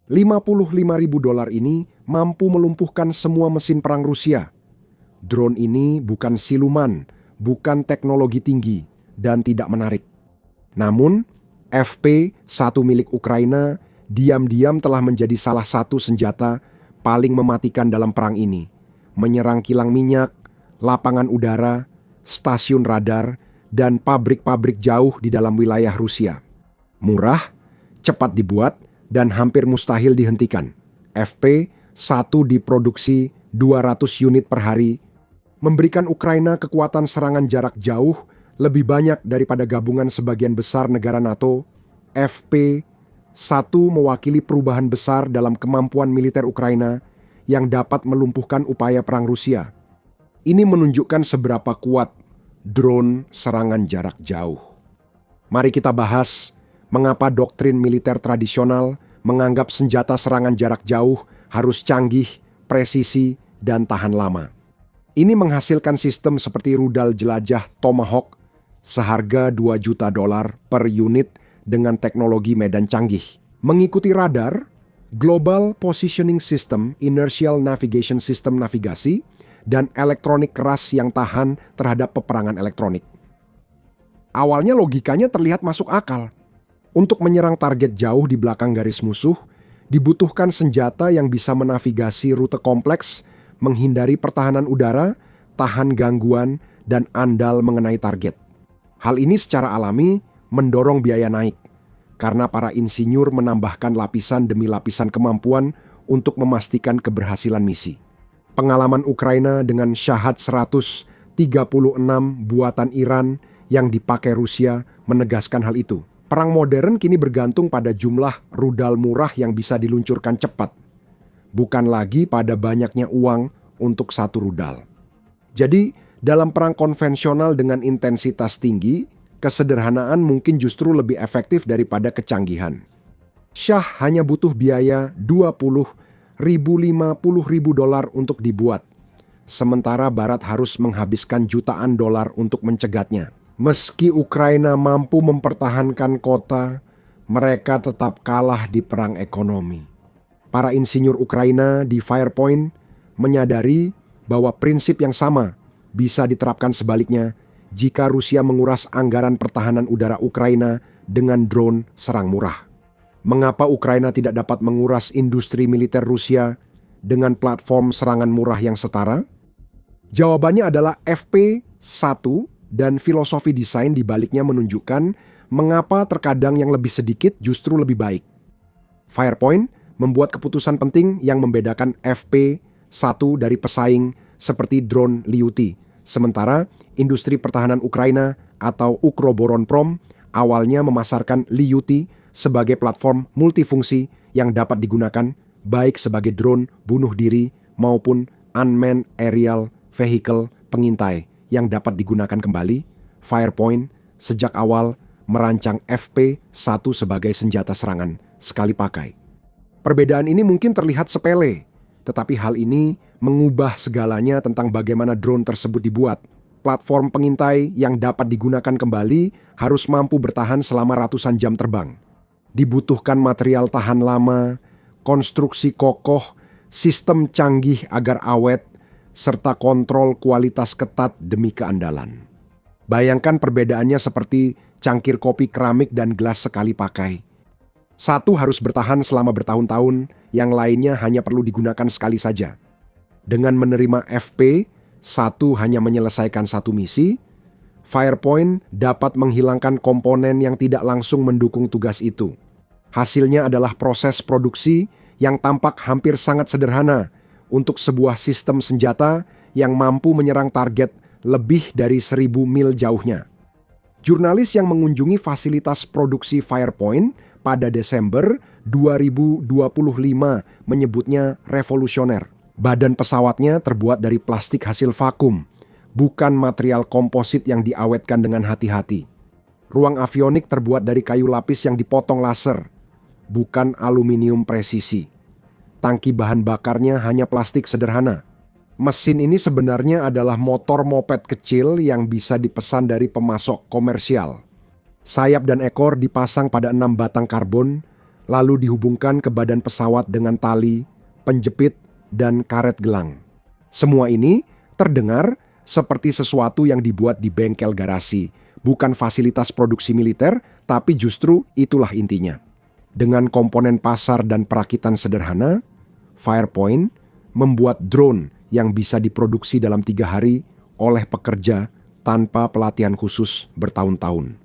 $55.000 ini mampu melumpuhkan semua mesin perang Rusia. Drone ini bukan siluman, bukan teknologi tinggi, dan tidak menarik. Namun, FP-1 milik Ukraina diam-diam telah menjadi salah satu senjata paling mematikan dalam perang ini. Menyerang kilang minyak, lapangan udara, stasiun radar, dan pabrik-pabrik jauh di dalam wilayah Rusia. Murah, cepat dibuat, dan hampir mustahil dihentikan. FP-1 diproduksi 200 unit per hari, memberikan Ukraina kekuatan serangan jarak jauh lebih banyak daripada gabungan sebagian besar negara NATO. FP-1 mewakili perubahan besar dalam kemampuan militer Ukraina yang dapat melumpuhkan upaya perang Rusia. Ini menunjukkan seberapa kuat drone serangan jarak jauh. Mari kita bahas mengapa doktrin militer tradisional menganggap senjata serangan jarak jauh harus canggih, presisi, dan tahan lama. Ini menghasilkan sistem seperti rudal jelajah Tomahawk seharga $2 juta per unit dengan teknologi medan canggih. Mengikuti radar, Global Positioning System, Inertial Navigation System navigasi, dan elektronik keras yang tahan terhadap peperangan elektronik. Awalnya logikanya terlihat masuk akal. Untuk menyerang target jauh di belakang garis musuh, dibutuhkan senjata yang bisa menavigasi rute kompleks, menghindari pertahanan udara, tahan gangguan, dan andal mengenai target. Hal ini secara alami mendorong biaya naik, karena para insinyur menambahkan lapisan demi lapisan kemampuan untuk memastikan keberhasilan misi. Pengalaman Ukraina dengan Shahed 136 buatan Iran yang dipakai Rusia menegaskan hal itu. Perang modern kini bergantung pada jumlah rudal murah yang bisa diluncurkan cepat, bukan lagi pada banyaknya uang untuk satu rudal. Jadi, dalam perang konvensional dengan intensitas tinggi, kesederhanaan mungkin justru lebih efektif daripada kecanggihan. Shah hanya butuh biaya $20.000–50.000 untuk dibuat, sementara Barat harus menghabiskan jutaan dolar untuk mencegatnya. Meski Ukraina mampu mempertahankan kota, mereka tetap kalah di perang ekonomi. Para insinyur Ukraina di Firepoint menyadari bahwa prinsip yang sama bisa diterapkan sebaliknya jika Rusia menguras anggaran pertahanan udara Ukraina dengan drone serang murah. Mengapa Ukraina tidak dapat menguras industri militer Rusia dengan platform serangan murah yang setara? Jawabannya adalah FP-1 dan filosofi desain di baliknya menunjukkan mengapa terkadang yang lebih sedikit justru lebih baik. Firepoint membuat keputusan penting yang membedakan FP-1 dari pesaing seperti drone Lyuti. Sementara industri pertahanan Ukraina atau Ukroboronprom awalnya memasarkan Lyuti sebagai platform multifungsi yang dapat digunakan baik sebagai drone bunuh diri maupun unmanned aerial vehicle pengintai yang dapat digunakan kembali. Firepoint sejak awal merancang FP-1 sebagai senjata serangan sekali pakai. Perbedaan ini mungkin terlihat sepele, tetapi hal ini mengubah segalanya tentang bagaimana drone tersebut dibuat. Platform pengintai yang dapat digunakan kembali harus mampu bertahan selama ratusan jam terbang. Dibutuhkan material tahan lama, konstruksi kokoh, sistem canggih agar awet, serta kontrol kualitas ketat demi keandalan. Bayangkan perbedaannya seperti cangkir kopi keramik dan gelas sekali pakai. Satu harus bertahan selama bertahun-tahun, yang lainnya hanya perlu digunakan sekali saja. Dengan menerima FP-1 hanya menyelesaikan satu misi, Firepoint dapat menghilangkan komponen yang tidak langsung mendukung tugas itu. Hasilnya adalah proses produksi yang tampak hampir sangat sederhana untuk sebuah sistem senjata yang mampu menyerang target lebih dari 1.000 mil jauhnya. Jurnalis yang mengunjungi fasilitas produksi Firepoint pada Desember 2025 menyebutnya revolusioner. Badan pesawatnya terbuat dari plastik hasil vakum, bukan material komposit yang diawetkan dengan hati-hati. Ruang avionik terbuat dari kayu lapis yang dipotong laser, bukan aluminium presisi. Tangki bahan bakarnya hanya plastik sederhana. Mesin ini sebenarnya adalah motor moped kecil yang bisa dipesan dari pemasok komersial. Sayap dan ekor dipasang pada 6 batang karbon, lalu dihubungkan ke badan pesawat dengan tali, penjepit, dan karet gelang. Semua ini terdengar seperti sesuatu yang dibuat di bengkel garasi, bukan fasilitas produksi militer, tapi justru itulah intinya. Dengan komponen pasar dan perakitan sederhana, Firepoint membuat drone yang bisa diproduksi dalam 3 hari oleh pekerja tanpa pelatihan khusus bertahun-tahun.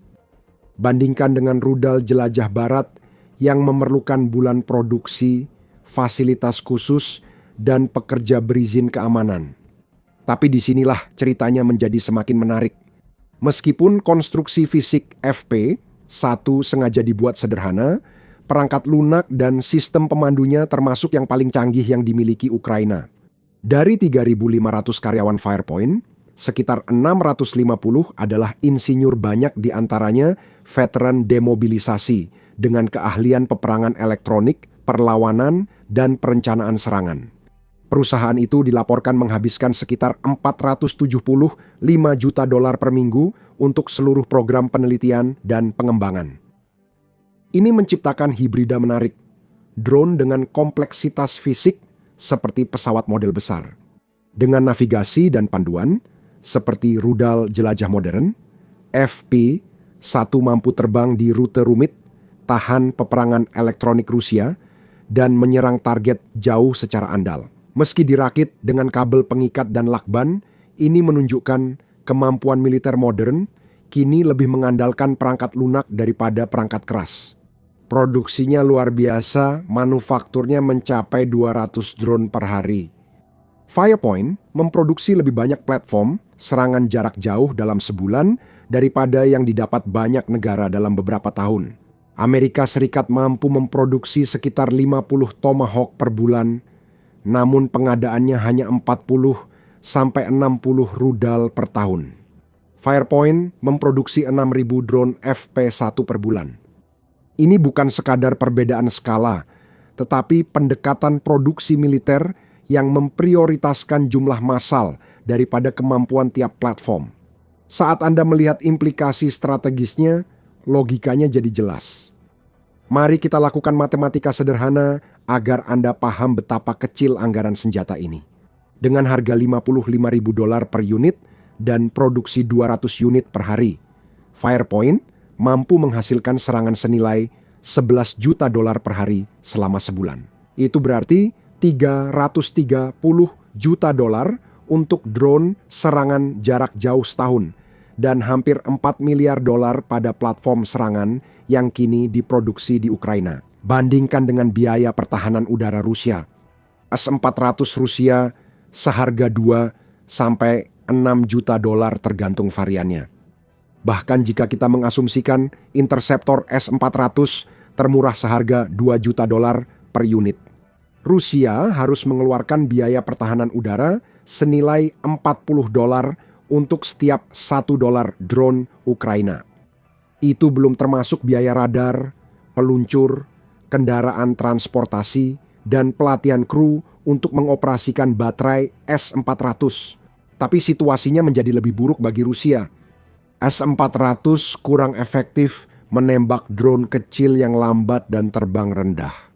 Bandingkan dengan rudal jelajah barat yang memerlukan bulan produksi, fasilitas khusus, dan pekerja berizin keamanan. Tapi disinilah ceritanya menjadi semakin menarik. Meskipun konstruksi fisik FP-1 sengaja dibuat sederhana, perangkat lunak dan sistem pemandunya termasuk yang paling canggih yang dimiliki Ukraina. Dari 3.500 karyawan Firepoint, sekitar 650 adalah insinyur, banyak di antaranya veteran demobilisasi dengan keahlian peperangan elektronik, perlawanan, dan perencanaan serangan. Perusahaan itu dilaporkan menghabiskan sekitar $475 juta per minggu untuk seluruh program penelitian dan pengembangan. Ini menciptakan hibrida menarik, drone dengan kompleksitas fisik seperti pesawat model besar, dengan navigasi dan panduan seperti rudal jelajah modern. FP-1 mampu terbang di rute rumit, tahan peperangan elektronik Rusia, dan menyerang target jauh secara andal. Meski dirakit dengan kabel pengikat dan lakban, ini menunjukkan kemampuan militer modern kini lebih mengandalkan perangkat lunak daripada perangkat keras. Produksinya luar biasa, manufakturnya mencapai 200 drone per hari. Firepoint memproduksi lebih banyak platform serangan jarak jauh dalam sebulan daripada yang didapat banyak negara dalam beberapa tahun. Amerika Serikat mampu memproduksi sekitar 50 Tomahawk per bulan, namun pengadaannya hanya 40-60 rudal per tahun. Firepoint memproduksi 6.000 drone FP-1 per bulan. Ini bukan sekadar perbedaan skala, tetapi pendekatan produksi militer yang memprioritaskan jumlah massal daripada kemampuan tiap platform. Saat Anda melihat implikasi strategisnya, logikanya jadi jelas. Mari kita lakukan matematika sederhana agar Anda paham betapa kecil anggaran senjata ini. Dengan harga $55.000 per unit dan produksi 200 unit per hari, Firepoint mampu menghasilkan serangan senilai $11 juta per hari selama sebulan. Itu berarti $330 juta untuk drone serangan jarak jauh setahun, dan hampir $4 miliar pada platform serangan yang kini diproduksi di Ukraina. Bandingkan dengan biaya pertahanan udara Rusia. S-400 Rusia seharga 2-6 juta tergantung variannya. Bahkan jika kita mengasumsikan Interceptor S-400 termurah seharga $2 juta per unit, Rusia harus mengeluarkan biaya pertahanan udara senilai $40 untuk setiap $1 drone Ukraina. Itu belum termasuk biaya radar, peluncur, kendaraan transportasi, dan pelatihan kru untuk mengoperasikan baterai S-400. Tapi situasinya menjadi lebih buruk bagi Rusia. S-400 kurang efektif menembak drone kecil yang lambat dan terbang rendah.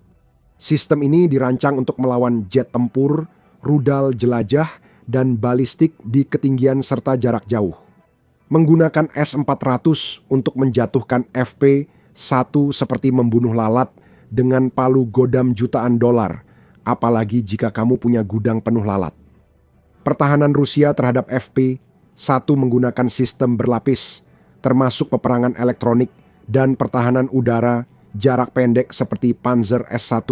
Sistem ini dirancang untuk melawan jet tempur, rudal jelajah, dan balistik di ketinggian serta jarak jauh. Menggunakan S-400 untuk menjatuhkan FP-1 seperti membunuh lalat dengan palu godam jutaan dolar, apalagi jika kamu punya gudang penuh lalat. Pertahanan Rusia terhadap FP-1 menggunakan sistem berlapis, termasuk peperangan elektronik dan pertahanan udara jarak pendek seperti Panzer S-1,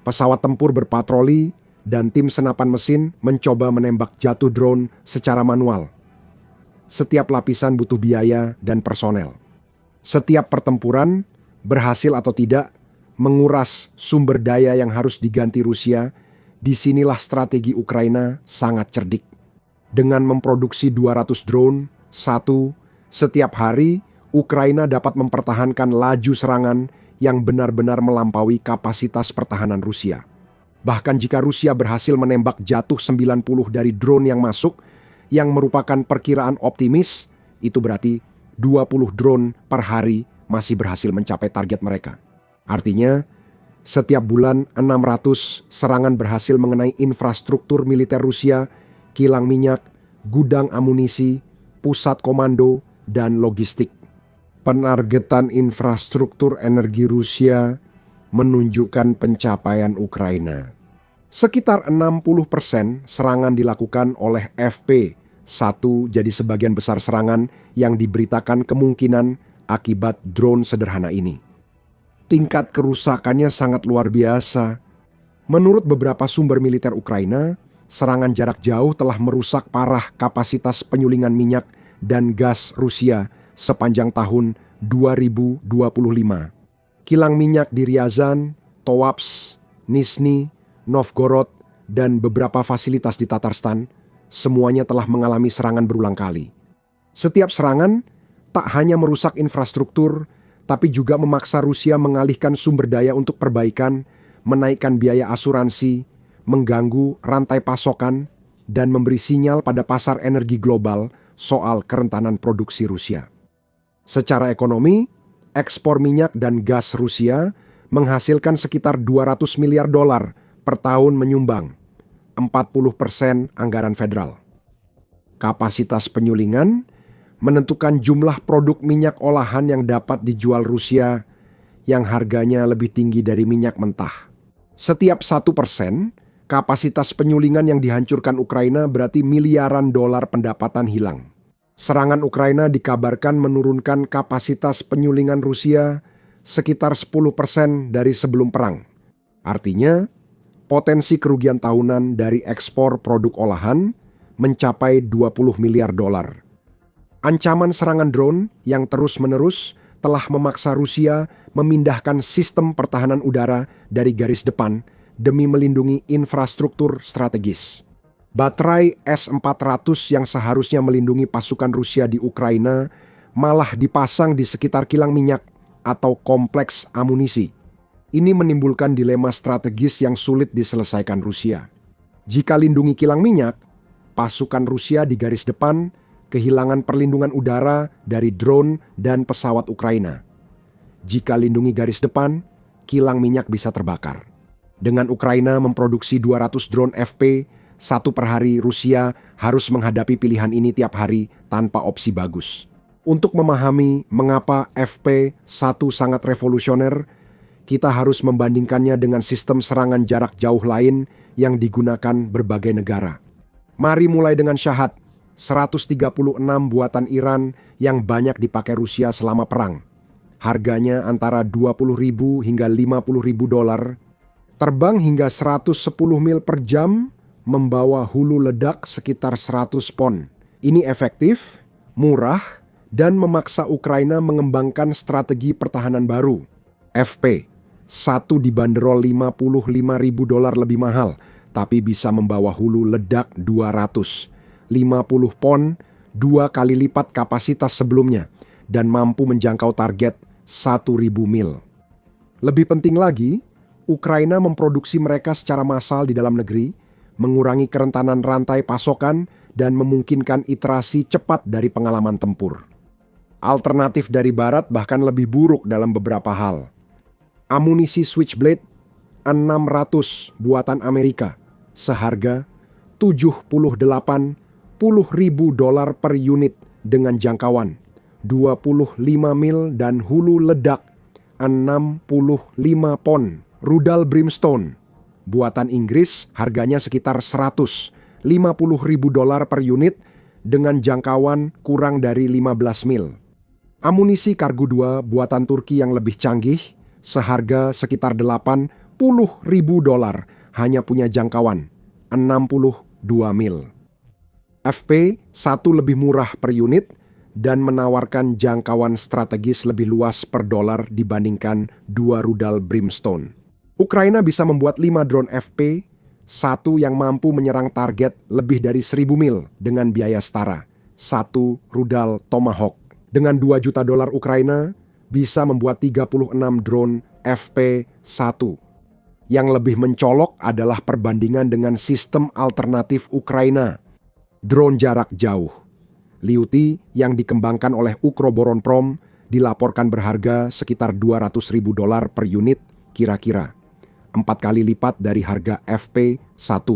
pesawat tempur berpatroli, dan tim senapan mesin mencoba menembak jatuh drone secara manual. Setiap lapisan butuh biaya dan personel. Setiap pertempuran, berhasil atau tidak, menguras sumber daya yang harus diganti Rusia. Disinilah strategi Ukraina sangat cerdik. Dengan memproduksi 200 drone, setiap hari, Ukraina dapat mempertahankan laju serangan yang benar-benar melampaui kapasitas pertahanan Rusia. Bahkan jika Rusia berhasil menembak jatuh 90 dari drone yang masuk, yang merupakan perkiraan optimis, itu berarti 20 drone per hari masih berhasil mencapai target mereka. Artinya, Setiap bulan 600 serangan berhasil mengenai infrastruktur militer Rusia, kilang minyak, gudang amunisi, pusat komando, dan logistik. Penargetan infrastruktur energi Rusia menunjukkan pencapaian Ukraina. Sekitar 60% serangan dilakukan oleh FP1, jadi sebagian besar serangan yang diberitakan kemungkinan akibat drone sederhana ini. Tingkat kerusakannya sangat luar biasa. Menurut beberapa sumber militer Ukraina, serangan jarak jauh telah merusak parah kapasitas penyulingan minyak dan gas Rusia sepanjang tahun 2025. Kilang minyak di Ryazan, Toaps, Nizhny Novgorod, dan beberapa fasilitas di Tatarstan, semuanya telah mengalami serangan berulang kali. Setiap serangan tak hanya merusak infrastruktur, tapi juga memaksa Rusia mengalihkan sumber daya untuk perbaikan, menaikkan biaya asuransi, mengganggu rantai pasokan, dan memberi sinyal pada pasar energi global soal kerentanan produksi Rusia. Secara ekonomi, ekspor minyak dan gas Rusia menghasilkan sekitar 200 miliar dolar per tahun, menyumbang 40% anggaran federal. Kapasitas penyulingan menentukan jumlah produk minyak olahan yang dapat dijual Rusia yang harganya lebih tinggi dari minyak mentah. Setiap 1% kapasitas penyulingan yang dihancurkan Ukraina berarti miliaran dolar pendapatan hilang. Serangan Ukraina dikabarkan menurunkan kapasitas penyulingan Rusia sekitar 10% dari sebelum perang. Artinya, potensi kerugian tahunan dari ekspor produk olahan mencapai 20 miliar dolar. Ancaman serangan drone yang terus-menerus telah memaksa Rusia memindahkan sistem pertahanan udara dari garis depan demi melindungi infrastruktur strategis. Baterai S-400 yang seharusnya melindungi pasukan Rusia di Ukraina malah dipasang di sekitar kilang minyak atau kompleks amunisi. Ini menimbulkan dilema strategis yang sulit diselesaikan Rusia. Jika lindungi kilang minyak, pasukan Rusia di garis depan kehilangan perlindungan udara dari drone dan pesawat Ukraina. Jika lindungi garis depan, kilang minyak bisa terbakar. Dengan Ukraina memproduksi 200 drone FP1 per hari, Rusia harus menghadapi pilihan ini tiap hari tanpa opsi bagus. Untuk memahami mengapa FP1 sangat revolusioner, kita harus membandingkannya dengan sistem serangan jarak jauh lain yang digunakan berbagai negara. Mari mulai dengan Shahed, 136 buatan Iran yang banyak dipakai Rusia selama perang. Harganya antara 20.000 hingga 50.000 dolar. Terbang hingga 110 mil per jam, membawa hulu ledak sekitar 100 pon. Ini efektif, murah, dan memaksa Ukraina mengembangkan strategi pertahanan baru. FP1 dibanderol 55.000 dolar lebih mahal, tapi bisa membawa hulu ledak 250 pon, 2 kali lipat kapasitas sebelumnya, dan mampu menjangkau target 1.000 mil. Lebih penting lagi, Ukraina memproduksi mereka secara massal di dalam negeri, mengurangi kerentanan rantai pasokan, dan memungkinkan iterasi cepat dari pengalaman tempur. Alternatif dari Barat bahkan lebih buruk dalam beberapa hal. Amunisi Switchblade 600 buatan Amerika, seharga 78.000 dolar per unit dengan jangkauan 25 mil dan hulu ledak 65 pon. Rudal Brimstone buatan Inggris, harganya sekitar 150.000 dolar per unit dengan jangkauan kurang dari 15 mil. Amunisi Kargu 2 buatan Turki yang lebih canggih, seharga sekitar 80.000 dolar, hanya punya jangkauan 62 mil. FP1 lebih murah per unit dan menawarkan jangkauan strategis lebih luas per dolar dibandingkan 2 rudal Brimstone. Ukraina bisa membuat 5 drone FP1 yang mampu menyerang target lebih dari 1.000 mil dengan biaya setara 1 rudal Tomahawk. Dengan 2 juta dolar Ukraina bisa membuat 36 drone FP1. Yang lebih mencolok adalah perbandingan dengan sistem alternatif Ukraina, drone jarak jauh. Liuti yang dikembangkan oleh Ukroboronprom dilaporkan berharga sekitar 200.000 dolar per unit kira-kira. 4 kali lipat dari harga FP1.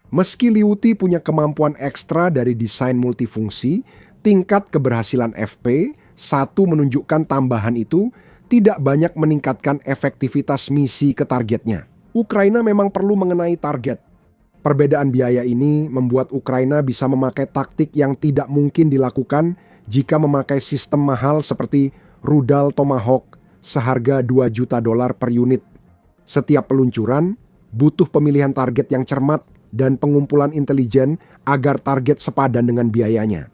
Meski Liuti punya kemampuan ekstra dari desain multifungsi, tingkat keberhasilan FP1 menunjukkan tambahan itu tidak banyak meningkatkan efektivitas misi ke targetnya. Ukraina memang perlu mengenai target. Perbedaan biaya ini membuat Ukraina bisa memakai taktik yang tidak mungkin dilakukan jika memakai sistem mahal seperti rudal Tomahawk seharga $2 juta per unit. Setiap peluncuran butuh pemilihan target yang cermat dan pengumpulan intelijen agar target sepadan dengan biayanya.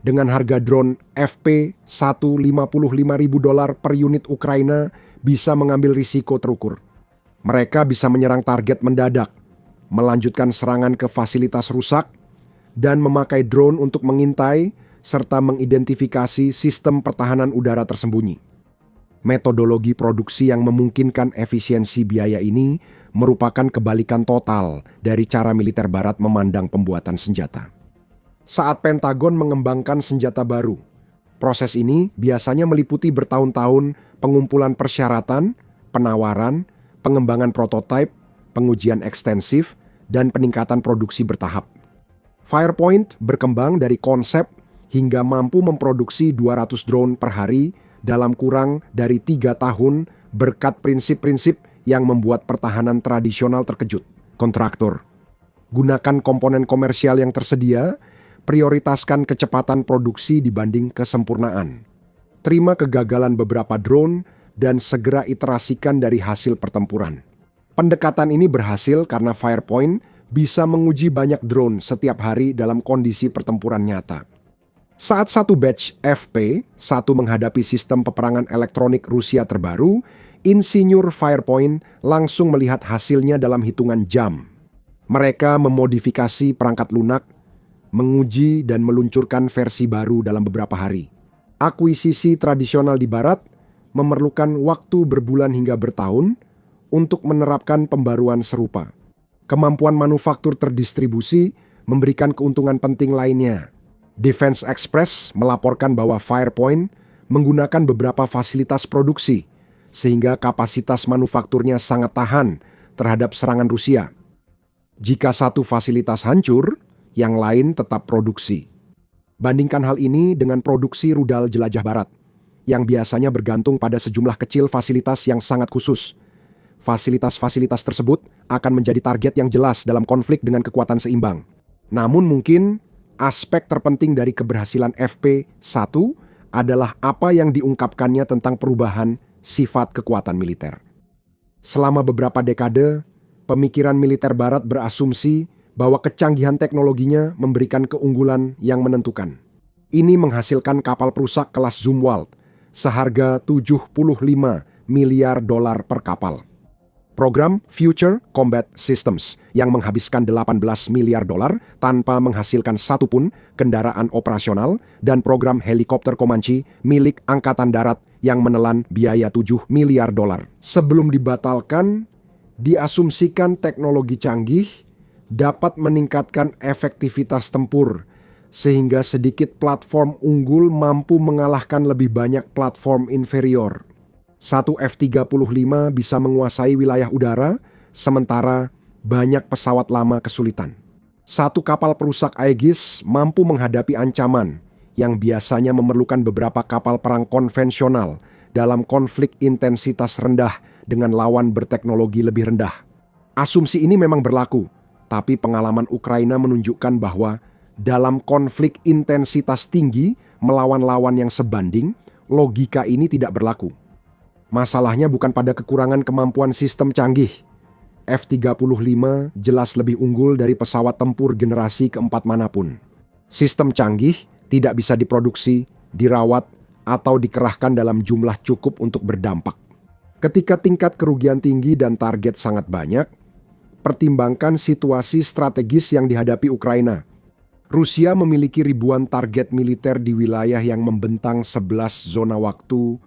Dengan harga drone FP1 $55.000 per unit, Ukraina bisa mengambil risiko terukur. Mereka bisa menyerang target mendadak, melanjutkan serangan ke fasilitas rusak, dan memakai drone untuk mengintai serta mengidentifikasi sistem pertahanan udara tersembunyi. Metodologi produksi yang memungkinkan efisiensi biaya ini merupakan kebalikan total dari cara militer Barat memandang pembuatan senjata. Saat Pentagon mengembangkan senjata baru, proses ini biasanya meliputi bertahun-tahun pengumpulan persyaratan, penawaran, pengembangan prototipe, pengujian ekstensif, dan peningkatan produksi bertahap. Firepoint berkembang dari konsep hingga mampu memproduksi 200 drone per hari dalam kurang dari 3 tahun berkat prinsip-prinsip yang membuat pertahanan tradisional terkejut. Kontraktor, gunakan komponen komersial yang tersedia, prioritaskan kecepatan produksi dibanding kesempurnaan. Terima kegagalan beberapa drone dan segera iterasikan dari hasil pertempuran. Pendekatan ini berhasil karena Firepoint bisa menguji banyak drone setiap hari dalam kondisi pertempuran nyata. Saat satu batch FP1 menghadapi sistem peperangan elektronik Rusia terbaru, insinyur Firepoint langsung melihat hasilnya dalam hitungan jam. Mereka memodifikasi perangkat lunak, menguji dan meluncurkan versi baru dalam beberapa hari. Akuisisi tradisional di Barat memerlukan waktu berbulan hingga bertahun untuk menerapkan pembaruan serupa. Kemampuan manufaktur terdistribusi memberikan keuntungan penting lainnya. Defense Express melaporkan bahwa Firepoint menggunakan beberapa fasilitas produksi, sehingga kapasitas manufakturnya sangat tahan terhadap serangan Rusia. Jika satu fasilitas hancur, yang lain tetap produksi. Bandingkan hal ini dengan produksi rudal jelajah Barat, yang biasanya bergantung pada sejumlah kecil fasilitas yang sangat khusus. Fasilitas-fasilitas tersebut akan menjadi target yang jelas dalam konflik dengan kekuatan seimbang. Namun mungkin aspek terpenting dari keberhasilan FP1 adalah apa yang diungkapkannya tentang perubahan sifat kekuatan militer. Selama beberapa dekade, pemikiran militer Barat berasumsi bahwa kecanggihan teknologinya memberikan keunggulan yang menentukan. Ini menghasilkan kapal perusak kelas Zumwalt seharga $75 miliar per kapal. Program Future Combat Systems yang menghabiskan $18 miliar tanpa menghasilkan satupun kendaraan operasional, dan program helikopter Comanche milik Angkatan Darat yang menelan biaya $7 miliar. Sebelum dibatalkan, diasumsikan teknologi canggih dapat meningkatkan efektivitas tempur, sehingga sedikit platform unggul mampu mengalahkan lebih banyak platform inferior. Satu F-35 bisa menguasai wilayah udara, sementara banyak pesawat lama kesulitan. Satu kapal perusak Aegis mampu menghadapi ancaman yang biasanya memerlukan beberapa kapal perang konvensional dalam konflik intensitas rendah dengan lawan berteknologi lebih rendah. Asumsi ini memang berlaku, tapi pengalaman Ukraina menunjukkan bahwa dalam konflik intensitas tinggi melawan lawan yang sebanding, logika ini tidak berlaku. Masalahnya bukan pada kekurangan kemampuan sistem canggih. F-35 jelas lebih unggul dari pesawat tempur generasi keempat manapun. Sistem canggih tidak bisa diproduksi, dirawat, atau dikerahkan dalam jumlah cukup untuk berdampak. Ketika tingkat kerugian tinggi dan target sangat banyak, pertimbangkan situasi strategis yang dihadapi Ukraina. Rusia memiliki ribuan target militer di wilayah yang membentang 11 zona waktu,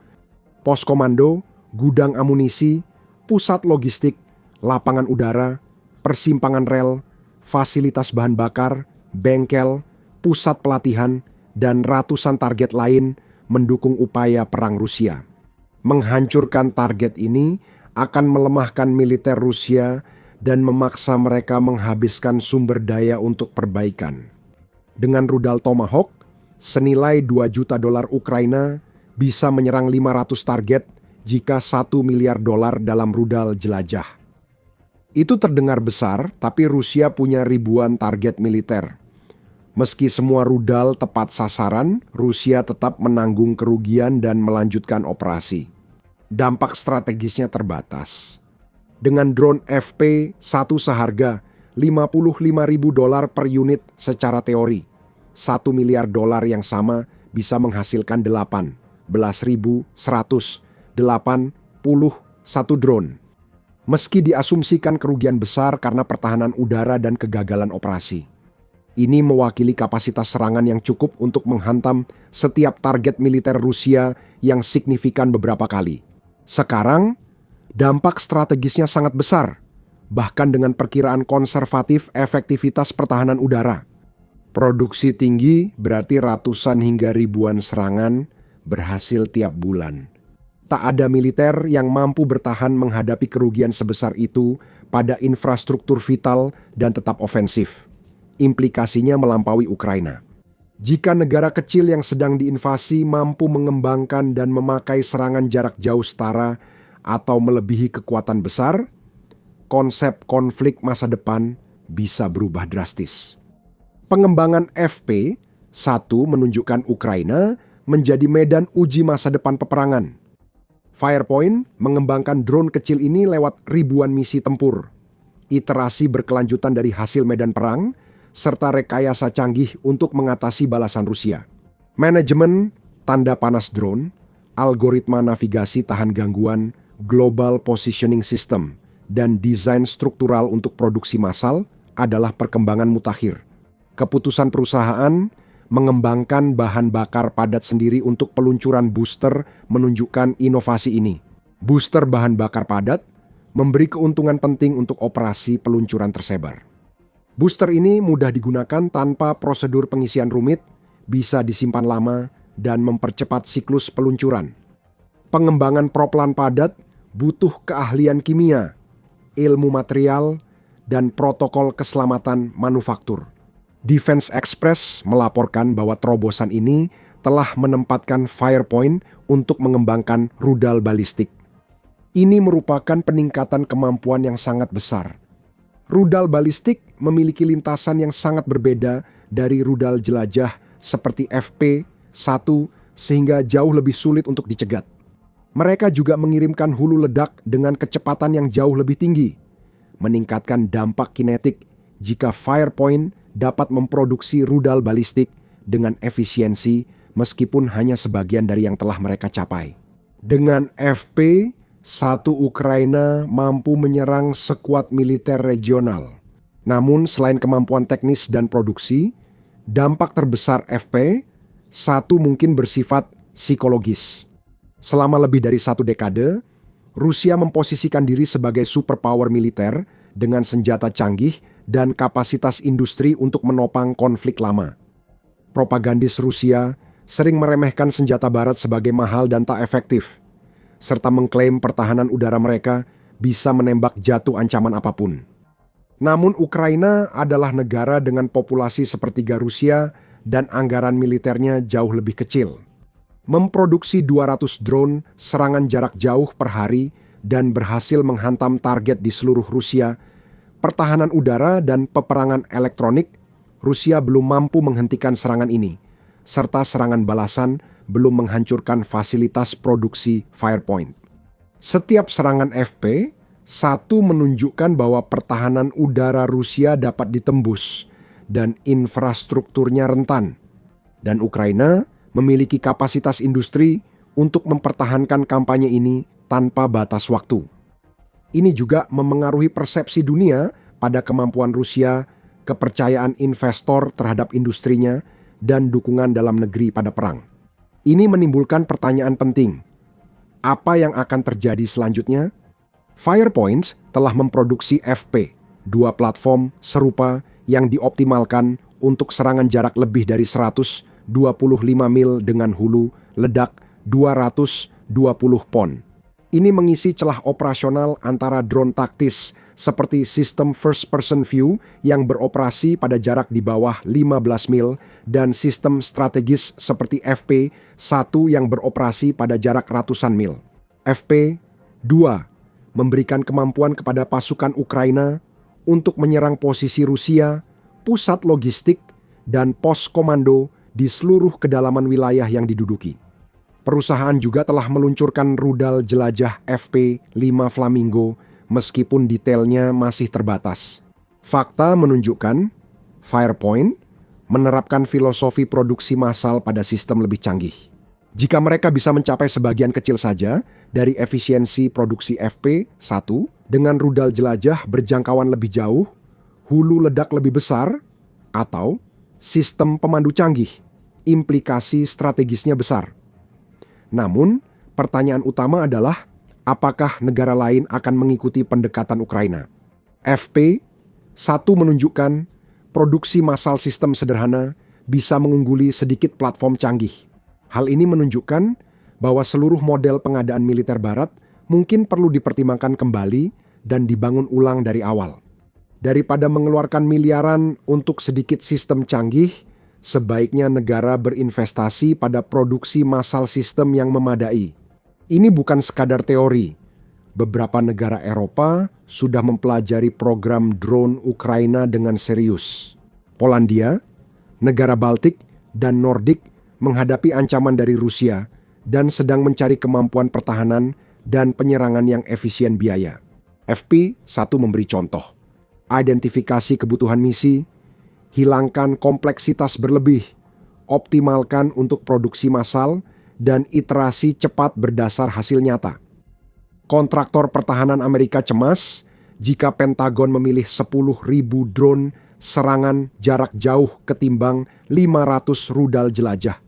pos komando, gudang amunisi, pusat logistik, lapangan udara, persimpangan rel, fasilitas bahan bakar, bengkel, pusat pelatihan, dan ratusan target lain mendukung upaya perang Rusia. Menghancurkan target ini akan melemahkan militer Rusia dan memaksa mereka menghabiskan sumber daya untuk perbaikan. Dengan rudal Tomahawk, senilai 2 juta dolar Ukraina bisa menyerang 500 target jika 1 miliar dolar dalam rudal jelajah. Itu terdengar besar, tapi Rusia punya ribuan target militer. Meski semua rudal tepat sasaran, Rusia tetap menanggung kerugian dan melanjutkan operasi. Dampak strategisnya terbatas. Dengan drone FP-1 seharga 55.000 dolar per unit secara teori, 1 miliar dolar yang sama bisa menghasilkan 18.181 drone. Meski diasumsikan kerugian besar karena pertahanan udara dan kegagalan operasi. Ini mewakili kapasitas serangan yang cukup untuk menghantam setiap target militer Rusia yang signifikan beberapa kali. Sekarang, dampak strategisnya sangat besar, bahkan dengan perkiraan konservatif efektivitas pertahanan udara. Produksi tinggi berarti ratusan hingga ribuan serangan berhasil tiap bulan. Tak ada militer yang mampu bertahan menghadapi kerugian sebesar itu pada infrastruktur vital dan tetap ofensif. Implikasinya melampaui Ukraina. Jika negara kecil yang sedang diinvasi mampu mengembangkan dan memakai serangan jarak jauh setara atau melebihi kekuatan besar, konsep konflik masa depan bisa berubah drastis. Pengembangan FP-1 menunjukkan Ukraina menjadi medan uji masa depan peperangan. Firepoint mengembangkan drone kecil ini lewat ribuan misi tempur, iterasi berkelanjutan dari hasil medan perang, serta rekayasa canggih untuk mengatasi balasan Rusia. Manajemen tanda panas drone, algoritma navigasi tahan gangguan, global positioning system, dan desain struktural untuk produksi massal adalah perkembangan mutakhir. Keputusan perusahaan mengembangkan bahan bakar padat sendiri untuk peluncuran booster menunjukkan inovasi ini. Booster bahan bakar padat memberi keuntungan penting untuk operasi peluncuran tersebar. Booster ini mudah digunakan tanpa prosedur pengisian rumit, bisa disimpan lama, dan mempercepat siklus peluncuran. Pengembangan propellan padat butuh keahlian kimia, ilmu material, dan protokol keselamatan manufaktur. Defense Express melaporkan bahwa terobosan ini telah menempatkan Firepoint untuk mengembangkan rudal balistik. Ini merupakan peningkatan kemampuan yang sangat besar. Rudal balistik memiliki lintasan yang sangat berbeda dari rudal jelajah seperti FP-1 sehingga jauh lebih sulit untuk dicegat. Mereka juga mengirimkan hulu ledak dengan kecepatan yang jauh lebih tinggi, meningkatkan dampak kinetik jika Firepoint dapat memproduksi rudal balistik dengan efisiensi meskipun hanya sebagian dari yang telah mereka capai. Dengan FP-1 Ukraina mampu menyerang sekuat militer regional. Namun selain kemampuan teknis dan produksi, dampak terbesar FP-1 mungkin bersifat psikologis. Selama lebih dari 1 dekade, Rusia memposisikan diri sebagai superpower militer dengan senjata canggih dan kapasitas industri untuk menopang konflik lama. Propagandis Rusia sering meremehkan senjata barat sebagai mahal dan tak efektif, serta mengklaim pertahanan udara mereka bisa menembak jatuh ancaman apapun. Namun Ukraina adalah negara dengan populasi sepertiga Rusia dan anggaran militernya jauh lebih kecil. Memproduksi 200 drone serangan jarak jauh per hari dan berhasil menghantam target di seluruh Rusia, pertahanan udara dan peperangan elektronik, Rusia belum mampu menghentikan serangan ini, serta serangan balasan belum menghancurkan fasilitas produksi Firepoint. Setiap serangan FP-1 menunjukkan bahwa pertahanan udara Rusia dapat ditembus dan infrastrukturnya rentan. Dan Ukraina memiliki kapasitas industri untuk mempertahankan kampanye ini tanpa batas waktu. Ini juga memengaruhi persepsi dunia pada kemampuan Rusia, kepercayaan investor terhadap industrinya, dan dukungan dalam negeri pada perang. Ini menimbulkan pertanyaan penting. Apa yang akan terjadi selanjutnya? Firepoint telah memproduksi FP, 2 platform serupa yang dioptimalkan untuk serangan jarak lebih dari 125 mil dengan hulu ledak 220 pon. Ini mengisi celah operasional antara drone taktis seperti sistem first person view yang beroperasi pada jarak di bawah 15 mil dan sistem strategis seperti FP-1 yang beroperasi pada jarak ratusan mil. FP-2 memberikan kemampuan kepada pasukan Ukraina untuk menyerang posisi Rusia, pusat logistik, dan pos komando di seluruh kedalaman wilayah yang diduduki. Perusahaan juga telah meluncurkan rudal jelajah FP-5 Flamingo meskipun detailnya masih terbatas. Fakta menunjukkan Firepoint menerapkan filosofi produksi massal pada sistem lebih canggih. Jika mereka bisa mencapai sebagian kecil saja dari efisiensi produksi FP-1 dengan rudal jelajah berjangkauan lebih jauh, hulu ledak lebih besar, atau sistem pemandu canggih, implikasi strategisnya besar. Namun, pertanyaan utama adalah apakah negara lain akan mengikuti pendekatan Ukraina? FP-1 menunjukkan produksi massal sistem sederhana bisa mengungguli sedikit platform canggih. Hal ini menunjukkan bahwa seluruh model pengadaan militer Barat mungkin perlu dipertimbangkan kembali dan dibangun ulang dari awal. Daripada mengeluarkan miliaran untuk sedikit sistem canggih, sebaiknya negara berinvestasi pada produksi massal sistem yang memadai. Ini bukan sekadar teori. Beberapa negara Eropa sudah mempelajari program drone Ukraina dengan serius. Polandia, negara Baltik, dan Nordik menghadapi ancaman dari Rusia dan sedang mencari kemampuan pertahanan dan penyerangan yang efisien biaya. FP-1 memberi contoh. Identifikasi kebutuhan misi, hilangkan kompleksitas berlebih, optimalkan untuk produksi massal, dan iterasi cepat berdasar hasil nyata. Kontraktor pertahanan Amerika cemas jika Pentagon memilih 10.000 drone serangan jarak jauh ketimbang 500 rudal jelajah.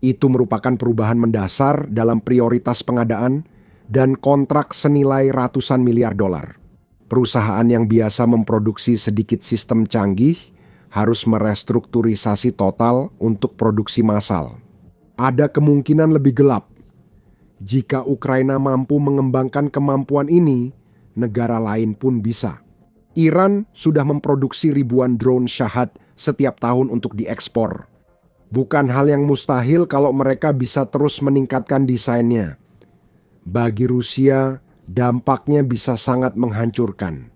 Itu merupakan perubahan mendasar dalam prioritas pengadaan dan kontrak senilai ratusan miliar dolar. Perusahaan yang biasa memproduksi sedikit sistem canggih harus merestrukturisasi total untuk produksi massal. Ada kemungkinan lebih gelap. Jika Ukraina mampu mengembangkan kemampuan ini, negara lain pun bisa. Iran sudah memproduksi ribuan drone Shahed setiap tahun untuk diekspor. Bukan hal yang mustahil kalau mereka bisa terus meningkatkan desainnya. Bagi Rusia, dampaknya bisa sangat menghancurkan.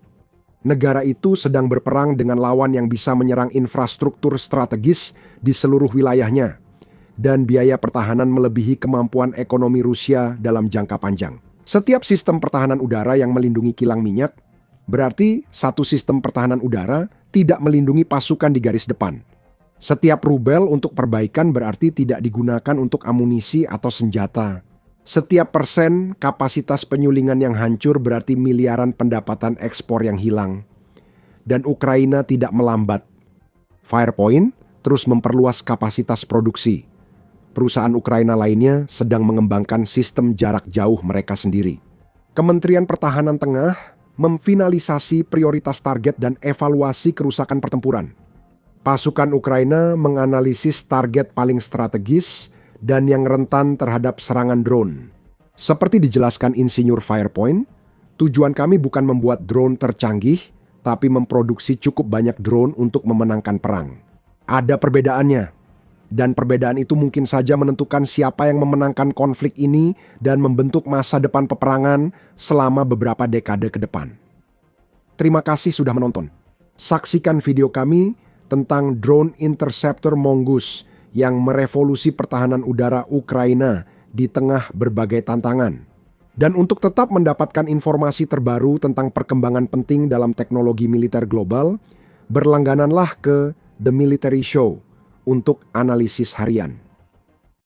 Negara itu sedang berperang dengan lawan yang bisa menyerang infrastruktur strategis di seluruh wilayahnya, dan biaya pertahanan melebihi kemampuan ekonomi Rusia dalam jangka panjang. Setiap sistem pertahanan udara yang melindungi kilang minyak, berarti satu sistem pertahanan udara tidak melindungi pasukan di garis depan. Setiap rubel untuk perbaikan berarti tidak digunakan untuk amunisi atau senjata. Setiap persen kapasitas penyulingan yang hancur berarti miliaran pendapatan ekspor yang hilang. Dan Ukraina tidak melambat. Firepoint terus memperluas kapasitas produksi. Perusahaan Ukraina lainnya sedang mengembangkan sistem jarak jauh mereka sendiri. Kementerian Pertahanan Tengah memfinalisasi prioritas target dan evaluasi kerusakan pertempuran. Pasukan Ukraina menganalisis target paling strategis dan yang rentan terhadap serangan drone. Seperti dijelaskan Insinyur Firepoint, tujuan kami bukan membuat drone tercanggih, tapi memproduksi cukup banyak drone untuk memenangkan perang. Ada perbedaannya, dan perbedaan itu mungkin saja menentukan siapa yang memenangkan konflik ini dan membentuk masa depan peperangan selama beberapa dekade ke depan. Terima kasih sudah menonton. Saksikan video kami tentang drone interceptor Mongoose yang merevolusi pertahanan udara Ukraina di tengah berbagai tantangan. Dan untuk tetap mendapatkan informasi terbaru tentang perkembangan penting dalam teknologi militer global, berlanggananlah ke The Military Show untuk analisis harian.